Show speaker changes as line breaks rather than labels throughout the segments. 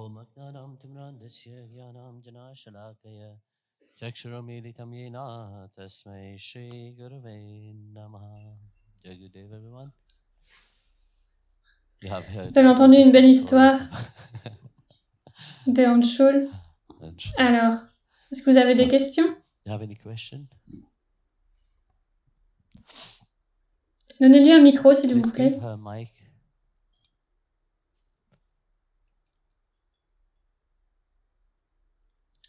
Vous avez entendu une belle histoire de Anshul. Alors, est-ce que vous avez des questions? Donnez-lui un micro, s'il vous plaît.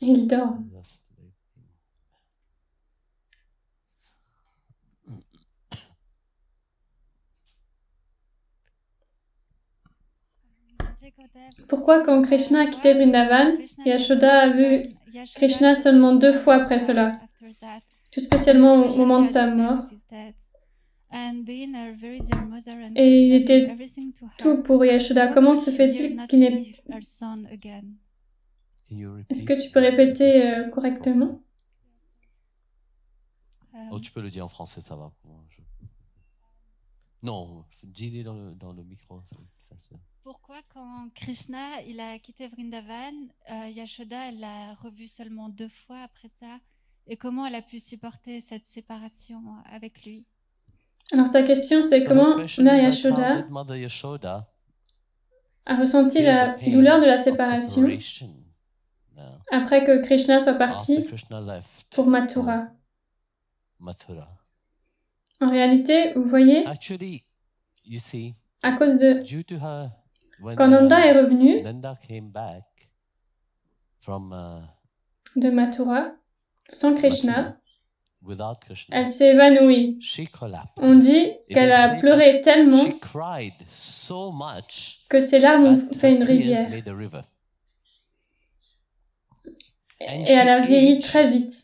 Il dort. Pourquoi, quand Krishna a quitté Vrindavan, Yashoda a vu Krishna seulement 2 fois après cela, tout spécialement au moment de sa mort? Et il était tout pour Yashoda. Comment se fait-il qu'il n'ait... Est-ce que tu peux répéter correctement?
Oh, tu peux le dire en français, ça va. Non, dis-le dans le micro.
Pourquoi quand Krishna il a quitté Vrindavan, Yashoda elle l'a revu seulement 2 fois après ça, et comment elle a pu supporter cette séparation avec lui?
Alors sa question c'est comment Mère Yashoda a ressenti la douleur de la séparation après que Krishna soit parti pour Mathura. En réalité, vous voyez, à cause de... Quand Nanda est revenu de Mathura, sans Krishna, elle s'est évanouie. On dit qu'elle a pleuré tellement que ses larmes ont fait une rivière. Et elle a vieilli très vite.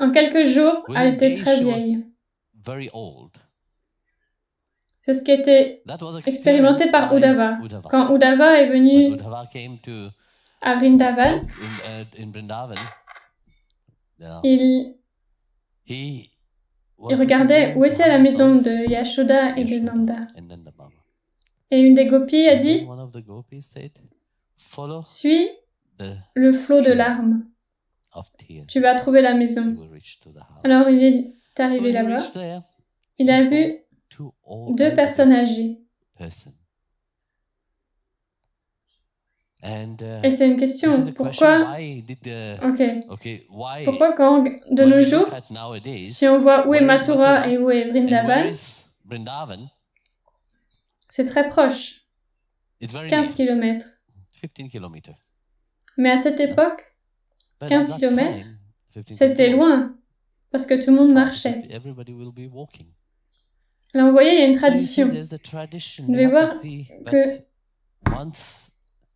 En quelques jours, elle était très vieille. C'est ce qui a été expérimenté par Uddhava. Quand Uddhava est venu à Vrindavan, il regardait où était la maison de Yashoda et de Nanda. Et une des gopis a dit « Suis le flot de larmes. Tu vas trouver la maison. » Alors il est arrivé là-bas. Il a vu 2 personnes âgées. Et c'est une question, pourquoi pourquoi quand, de nos jours, si on voit où est Mathura et où est Vrindavan, c'est très proche, 15 km. Mais à cette époque, 15 km, c'était loin, parce que tout le monde marchait. Là, vous voyez, il y a une tradition. Vous devez voir que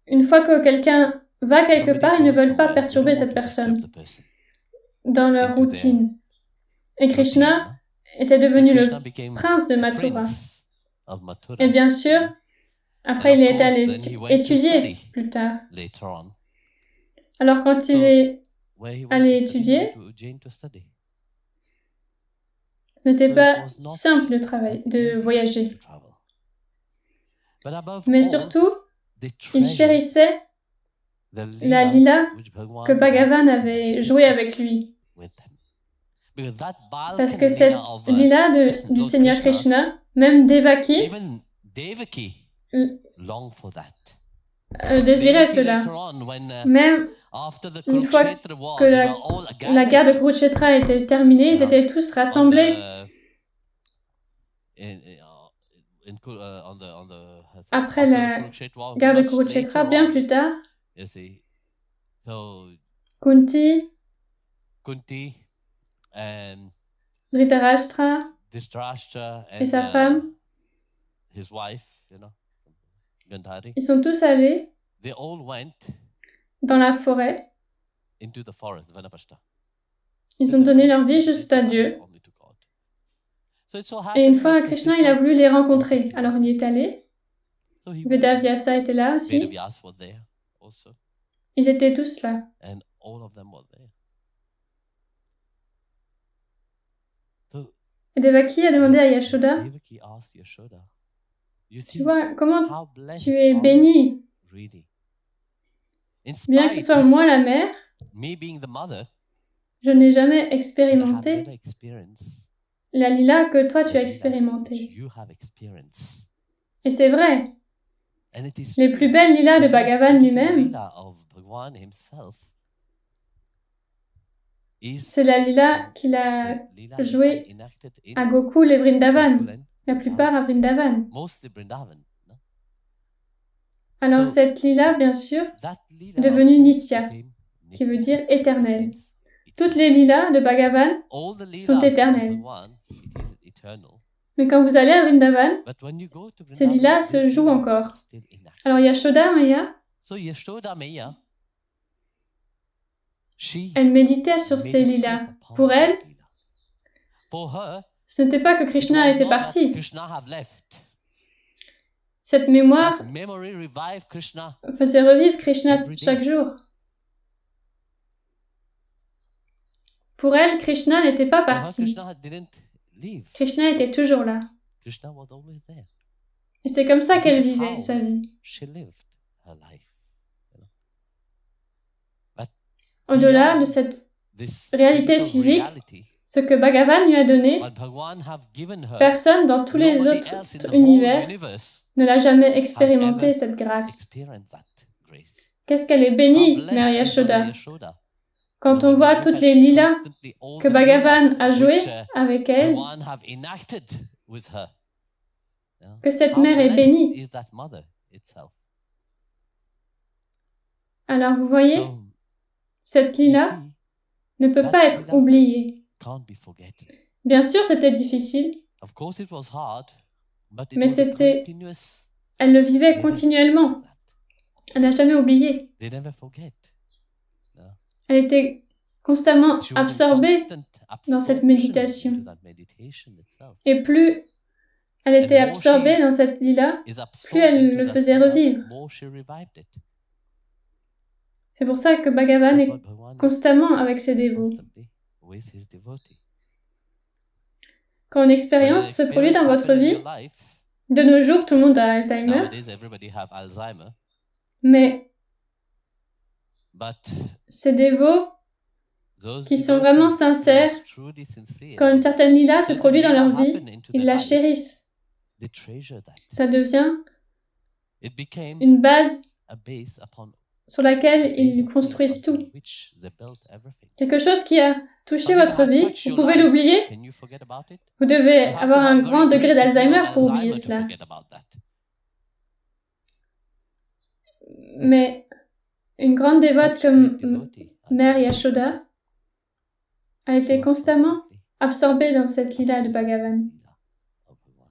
une fois que quelqu'un va quelque part, ils ne veulent pas perturber cette personne dans leur routine. Et Krishna était devenu le prince de Mathura. Et bien sûr, après il est allé étudier plus tard. Alors quand il est allé étudier, ce n'était pas si simple de voyager. Mais surtout, il chérissait la lila que Bhagavan avait jouée avec lui. Parce que cette lila du Seigneur Krishna, même Devaki désirait cela. Même une fois que la guerre de Kurukshetra était terminée, ils étaient tous rassemblés après la guerre de Kurukshetra, bien plus tard. Kunti, Dhritarashtra et sa femme, ils sont tous allés dans la forêt. Ils ont donné leur vie juste à Dieu. Et une fois, Krishna, il a voulu les rencontrer. Alors il y est allé. Vedavyasa était là aussi. Ils étaient tous là. Et Devaki a demandé à Yashoda, tu vois, comment tu es bénie Bien que ce soit moi la mère, je n'ai jamais expérimenté la lila que toi tu as expérimenté. Et c'est vrai. Les plus belles lilas de Bhagavan lui-même, c'est la lila qu'il a jouée à Gokul et Vrindavan, la plupart à Vrindavan. Alors cette lila, bien sûr, est devenue Nitya, qui veut dire éternelle. Toutes les lilas de Bhagavan sont éternelles. Mais quand vous allez à Vrindavan, ces lilas se jouent encore. Alors Yashoda Maya, elle méditait sur ces lilas. Pour elle, ce n'était pas que Krishna était parti. Cette mémoire faisait revivre Krishna chaque jour. Pour elle, Krishna n'était pas parti. Krishna était toujours là. Et c'est comme ça qu'elle vivait sa vie. Au-delà de cette réalité physique, ce que Bhagavan lui a donné, personne dans tous les autres univers ne l'a jamais expérimenté, cette grâce. Qu'est-ce qu'elle est bénie, Mère Yashoda. Quand on voit toutes les lilas que Bhagavan a jouées avec elle, que cette mère est bénie. Alors vous voyez, cette lila ne peut pas être oubliée. Bien sûr, c'était difficile, mais elle le vivait continuellement. Elle n'a jamais oublié. Elle était constamment absorbée dans cette méditation. Et plus elle était absorbée dans cette lila, plus elle le faisait revivre. C'est pour ça que Bhagavan est constamment avec ses dévots. Quand une expérience se produit dans votre vie, de nos jours, tout le monde a Alzheimer, mais ces dévots qui sont vraiment sincères, quand une certaine lila se produit dans leur vie, ils la chérissent. Ça devient une base sur laquelle ils construisent tout. Quelque chose qui a touché votre vie, vous pouvez l'oublier. Vous devez avoir un grand degré d'Alzheimer pour oublier cela. Mais une grande dévote comme Mère Yashoda a été constamment absorbée dans cette lila de Bhagavan.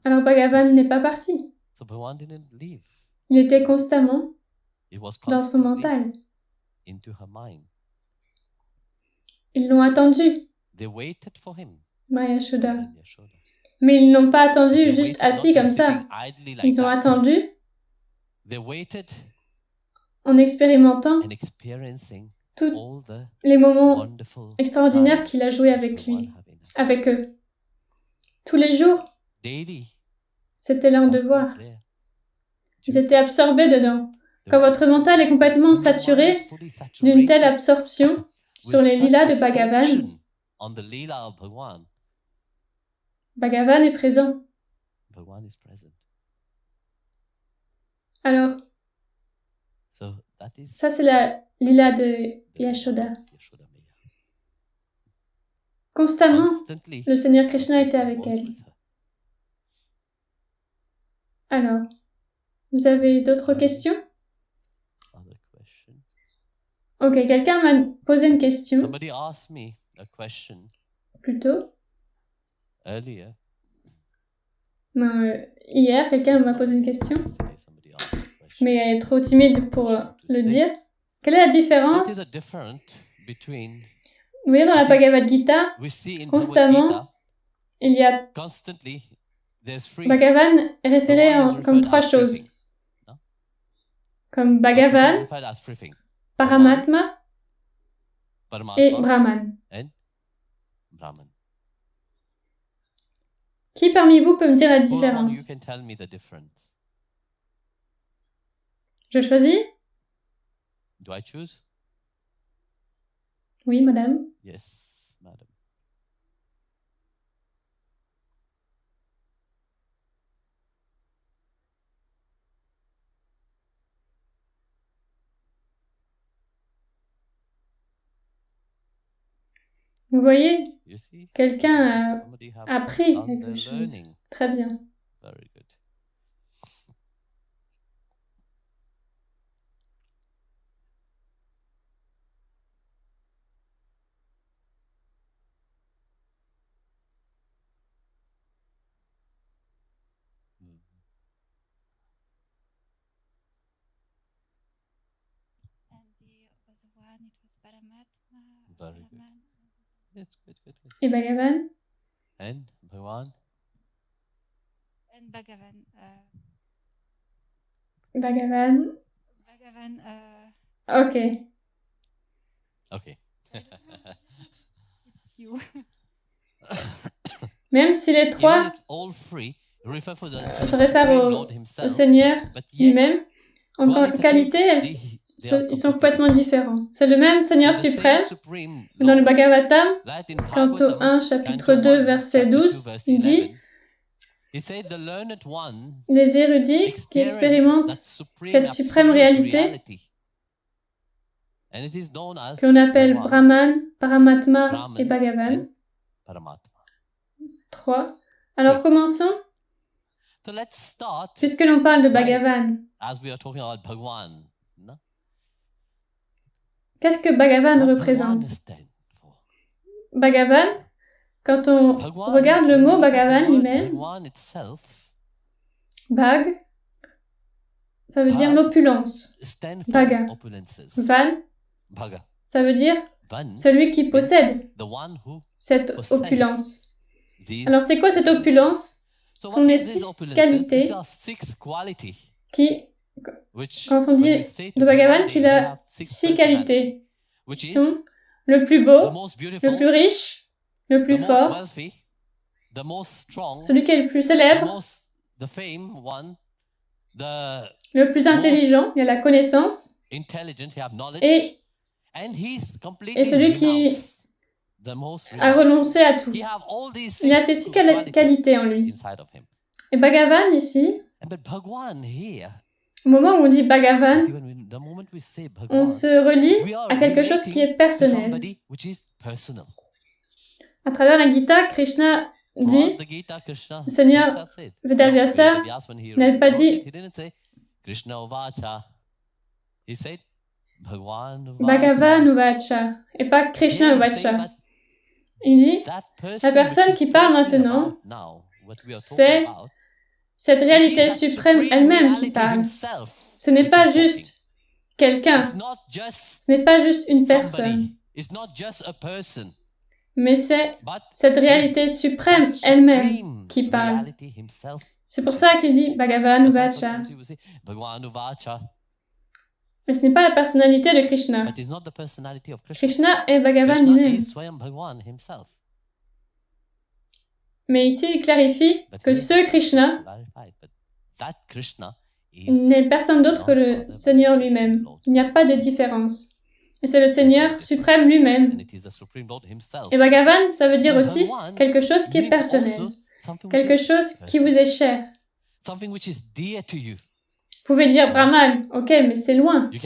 Alors Bhagavan n'est pas parti. Il était constamment dans son mental. Ils l'ont attendu, Mère Yashoda. Mais ils ne l'ont pas attendu juste assis comme ça. Ils ont attendu en expérimentant tous les moments extraordinaires qu'il a joués avec eux. Tous les jours, c'était leur devoir. Ils étaient absorbés dedans. Quand votre mental est complètement saturé d'une telle absorption sur les lilas de Bhagavan, Bhagavan est présent. Alors, ça c'est la lila de Yashoda. Constamment, le Seigneur Krishna était avec elle. Alors, vous avez d'autres questions? Ok, quelqu'un m'a posé une question. Plutôt. Non, hier, quelqu'un m'a posé une question. Mais elle est trop timide pour le dire. Quelle est la différence? Vous voyez, dans la Bhagavad Gita, constamment, il y a Bhagavan est référé comme trois choses. Comme Bhagavan, Paramatma et Brahman. Qui parmi vous peut me dire la différence? Je choisis?
Do I choose?
Oui, madame.
Yes, madam.
Vous voyez,
You see?
quelqu'un
Somebody have
a appris
done
quelque
their
chose.
learning.
Très bien.
Very good.
And the other one, it was Paramatma.
Very good. It's good, good, good.
Et Bhagavan?
And Bhagavan?
And Bhagavan.
Bhagavan.
Bhagavan.
Ok.
Okay.
It's you.
Même si les trois
All three refer for
se réfèrent au Seigneur lui-même, en qualité, ils sont complètement différents. C'est le même Seigneur suprême. Dans le Bhagavatam, canto 1, chapitre 2, verset 12, il dit les érudits qui expérimentent cette suprême réalité que l'on appelle Brahman, Paramatma et Bhagavan. 3. Alors commençons. Puisque l'on parle de Bhagavan, qu'est-ce que Bhagavan représente? Bhagavan, quand on regarde le mot Bhagavan lui-même, Bhag, ça veut dire l'opulence. Bhaga. Van, ça veut dire celui qui possède cette opulence. Alors c'est quoi cette opulence? Ce sont les 6 qualités qui, quand on dit de Bhagavan qu'il a 6 qualités, qui sont le plus beau, le plus riche, le plus fort, celui qui est le plus célèbre, le plus intelligent, il y a la connaissance, et celui qui a renoncé à tout. Il a ces 6 qualités en lui. Et Bhagavan ici, au moment où on dit Bhagavan, on se relie à quelque chose qui est personnel. À travers la Gita, Krishna dit, le Seigneur Vedavyasa n'avait pas dit Bhagavan Uvacha et pas Krishna Uvacha. Il dit, la personne qui parle maintenant, c'est cette réalité suprême elle-même qui parle. Ce n'est pas juste quelqu'un, ce n'est pas juste une personne, mais c'est cette réalité suprême elle-même qui parle. C'est pour ça qu'il dit Bhagavan Uvacha. Mais ce n'est pas la personnalité de Krishna. Krishna est Bhagavan lui-même. Mais ici, il clarifie que ce Krishna n'est personne d'autre que le Seigneur lui-même. Il n'y a pas de différence. Et c'est le Seigneur suprême lui-même. Et Bhagavan, ça veut dire aussi quelque chose qui est personnel. Quelque chose qui vous est cher. Vous pouvez dire Brahman, ok, mais c'est loin. Vous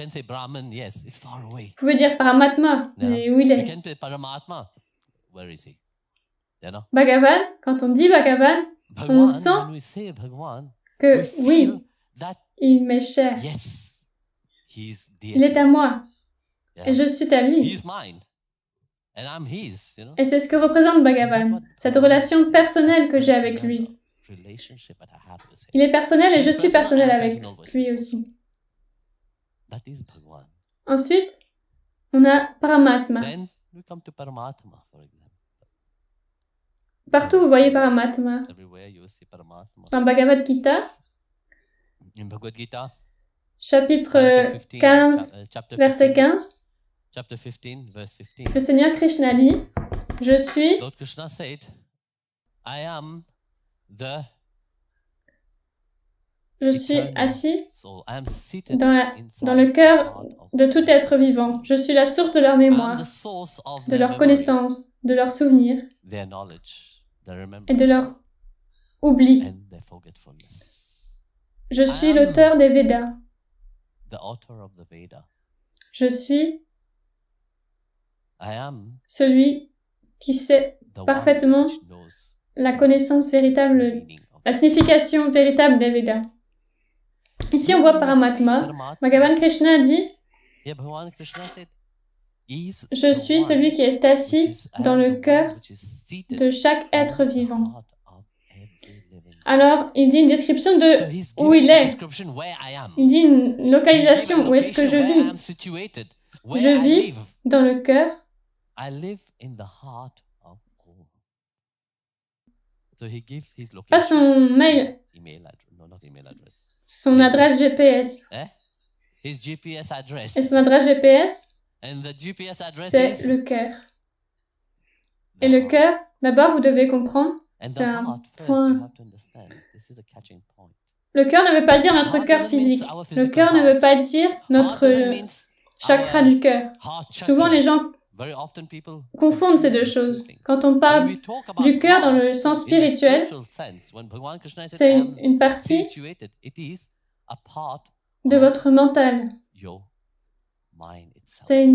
pouvez dire Paramatma, mais où il est? Bhagavan, quand on dit Bhagavan, on sent que oui, il m'est cher. Il est à moi. Et je suis à lui. Et c'est ce que représente Bhagavan, cette relation personnelle que j'ai avec lui. Il est personnel et je suis personnel avec lui aussi. Ensuite, on a Paramatma. Partout, vous voyez Paramatma. Dans Bhagavad Gita, chapitre 15, verset 15, le Seigneur Krishna dit, je suis Je suis
eternal
assis
soul. I am seated
dans
inside
le
the
cœur
heart of
de tout être vivant. Je suis la source de leur
I am
mémoire,
the source of
de
their
leur
memory,
connaissance, de leurs souvenirs
their knowledge, their
et de
remembrance,
leur oubli.
and their forgetfulness.
Je
I
suis
am
l'auteur des Védas.
the author of the Veda.
Je suis
I am
celui qui sait
the one
parfaitement
which knows
la
the
connaissance
true
véritable,
meaning of
la
the
signification véritable des Védas. Ici, on
Here
voit
you see
Paramatma.
Paramatma.
Bhagavan Krishna dit
Here Bhagavan Krishna said, "Is
Je
the
suis
one
celui qui est
which
assis
is I
dans
am
le
the one
cœur
which is seated
de chaque être
in the
vivant.
heart of every living."
Alors, il dit une description
So
de
he's
où
giving
il
a
est.
description where I am.
Il dit une
He gave a
localisation, où est-ce que je
location where I
vis.
am situated,
Je
where I
vis
live.
dans le cœur.
I live in the heart of God. So he gave his
Pas
location,
son
his
mail,
email address, no, not email address,
son adresse GPS.
his GPS
Et
address.
son adresse GPS,
And the GPS address
c'est
is
le cœur.
the
Et le
heart.
cœur, d'abord, vous devez comprendre,
And the
c'est un
heart, first, you
point.
have to understand. This is a catching point.
Le cœur ne veut pas dire notre
Heart
cœur
doesn't mean
physique.
our
Le
physical
cœur ne
heart.
veut pas dire
Heart
notre
doesn't mean
chakra
our
du cœur.
heart
Souvent,
chakra.
les gens
Very often people
confondent ces
confuse
deux
these two
choses.
things.
Quand on
When
parle
we talk about
du cœur dans le
heart
sens
in a
spirituel,
spiritual sense, when Bhagavan Krishna said,
c'est
I am
une partie
situated, it is a part
de
of
votre mental.
your mind itself.
C'est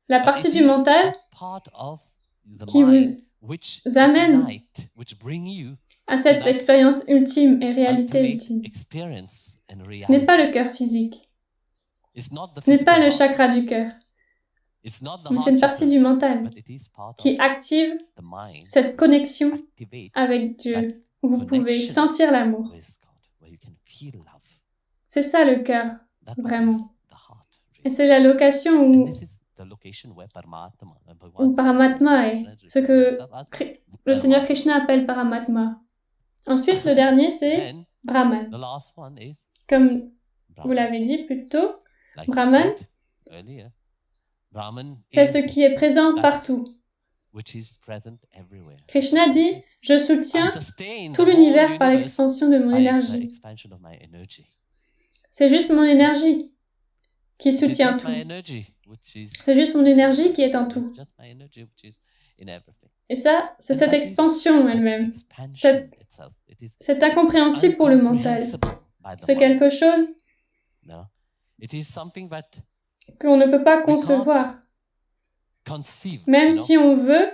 la
But
partie
it
du
is
mental
a part of the
qui
mind which
amène
ignite, which bring you
à cette
that
expérience ultime et réalité
ultimate
ultime.
experience and
Ce n'est pas
reality.
le cœur physique.
It's not the
Ce n'est pas
physical
le
heart.
chakra du cœur.
It's not the
Mais c'est
heart
une partie
chakra,
du mental
but it is part
qui
of
active
the mind
cette
which
connexion
activate
avec Dieu. Où vous pouvez
connection
sentir l'amour.
with God, where you can feel love.
C'est ça le cœur,
That what
vraiment.
is the heart,
Et
really.
c'est la location
And
où
this is the location where Paramatma, Bhagavan,
où Paramatma est, ce que le Seigneur Krishna appelle Paramatma. Ensuite, le dernier, c'est
Then
Brahman.
the last one is
Comme vous
Brahman.
l'avez dit plus tôt,
Like you
Brahman,
said earlier, Brahman
c'est ce
is
qui est présent
that
partout.
which is present everywhere.
Krishna dit, je
I
soutiens
sustain
tout
the whole
l'univers par
universe
l'expansion de mon
by the
énergie.
expansion of my energy.
C'est juste mon énergie qui
It is
soutient
just
tout.
my energy which is
C'est juste mon énergie qui est en
It's
tout.
just my energy which is in everything.
Et ça, c'est
And
cette
that is
expansion
that
elle-même.
expansion
Cette-
itself. It is
C'est incompréhensible pour le mental.
incomprehensible by the
C'est
mind.
quelque chose
No? It is something that
qu'on ne peut pas
we
concevoir.
conceive.
Même
you know?
si on veut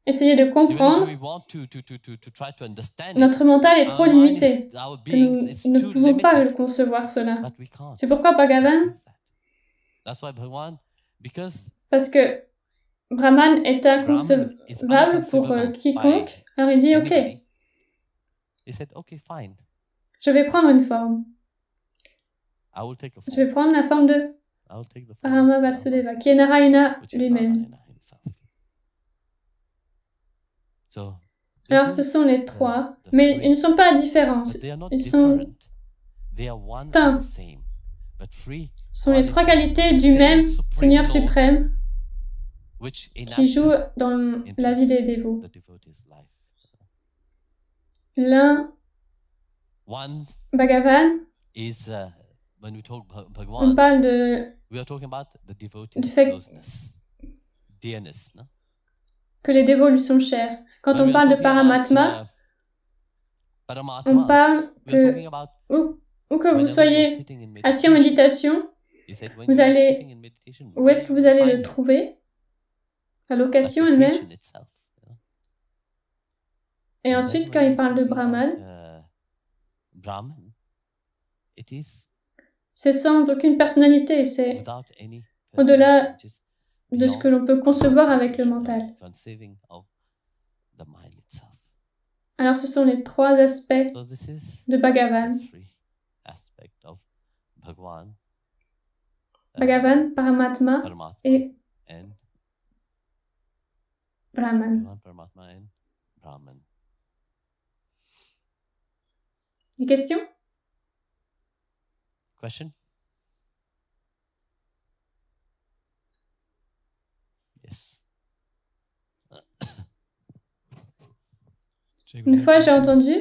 essayer de
Even
comprendre,
if we want to try to understand it,
notre mental est trop
our mind
limité.
our
Que
being is
nous ne
too
pouvons pas
limited,
concevoir cela.
but we can't
C'est pourquoi Bhagavan,
conceive that. That's why Bhagavan, because
parce que Brahman est
Brahman is
inconcevable pour
unconceivable
quiconque,
by
alors il dit, ok,
anybody, he said, okay, fine,
je vais prendre une forme.
I will take a
Je vais
form.
prendre la forme de
I will take the form
Parama
of
Vasudeva,
Brahma,
qui est Narayana
which is
lui-même.
Narayana himself. So, this
Alors
is
ce sont les
the
trois, mais
three.
ils ne sont pas différents.
But they are not
Ils sont,
different. They are one
Tain.
and the same. But three,
sont
one
les
is
trois
the
qualités du
same
même
supreme
Seigneur
Lord
suprême
which
qui
enacts
joue dans
into
la vie des dévots.
the devotee's life.
L'un,
One
Bhagavan,
is when we talk
on
Bhagavan,
parle de
we are talking about the devotee's
du fait
closeness, dearness. No?
que les dévots lui sont chers. Quand
When
on
we are
parle de
talking
Paramatma,
about,
on
Paramatma,
parle
we are
que
talking about
où que vous
whenever you are
soyez
sitting in
assis en
meditation.
méditation,
He said, when
vous
you are
allez-
sitting in meditation,
où
where
est-ce que
you
vous
will
allez le
find him?
trouver? La
That
location elle-même.
location itself. You know?
Et
And
ensuite,
then
quand
when
il
he's
parle de
talking
Brahman,
about, Brahman, it is
c'est sans aucune personnalité, c'est
without any
au-delà
personality, which is
de ce que
beyond
l'on peut concevoir avec le
conceiving,
mental.
conceiving of the mind itself.
Alors ce sont les trois aspects
So this is
de Bhagavan.
the three aspects of Bhagwan,
Bhagavan, Paramatma
Paramatma,
et
and
Brahman.
Bhagwan, Paramatma, and Brahman.
Des questions?
Question? Yes.
Une fois, j'ai entendu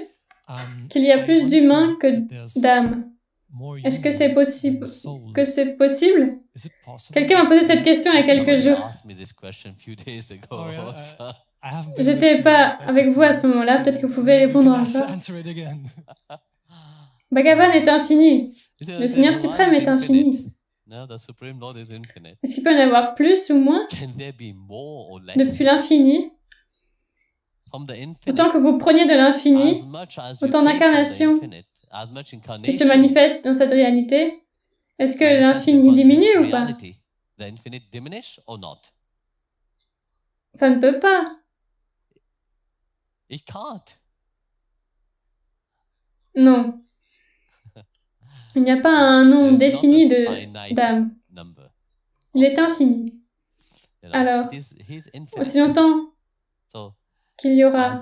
qu'il y a plus d'humains que d'âmes. Est-ce que c'est possible? Quelqu'un m'a posé cette question il y a quelques jours. J'étais pas avec vous à ce moment-là, peut-être que vous pouvez répondre encore. Bhagavan est infini. Le Seigneur suprême est infini. Est-ce qu'il peut y en avoir plus ou moins depuis l'infini? Autant que vous preniez de l'infini, autant d'incarnations qui se manifestent dans cette réalité, est-ce que l'infini diminue ou pas? Ça ne peut pas. Non. Il n'y a pas un nombre défini d'âmes. Il est infini. Alors, aussi longtemps qu'il y aura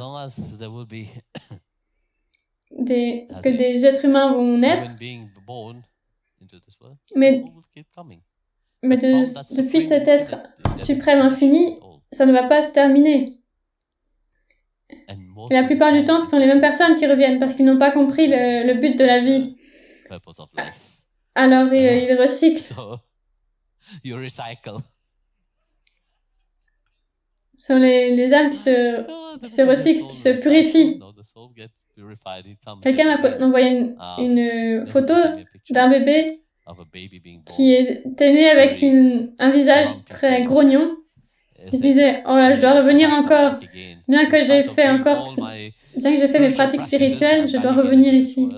que des êtres humains vont naître, mais depuis cet être suprême infini, ça ne va pas se terminer. Et la plupart du temps, ce sont les mêmes personnes qui reviennent parce qu'ils n'ont pas compris le but de la vie. Alors, ils recyclent. Ce sont les âmes qui se recyclent, qui se purifient. Quelqu'un m'a envoyé une photo d'un bébé qui était né avec un visage très grognon. Il se disait, oh là, je dois revenir encore. Bien que j'ai fait mes pratiques spirituelles, je dois revenir ici.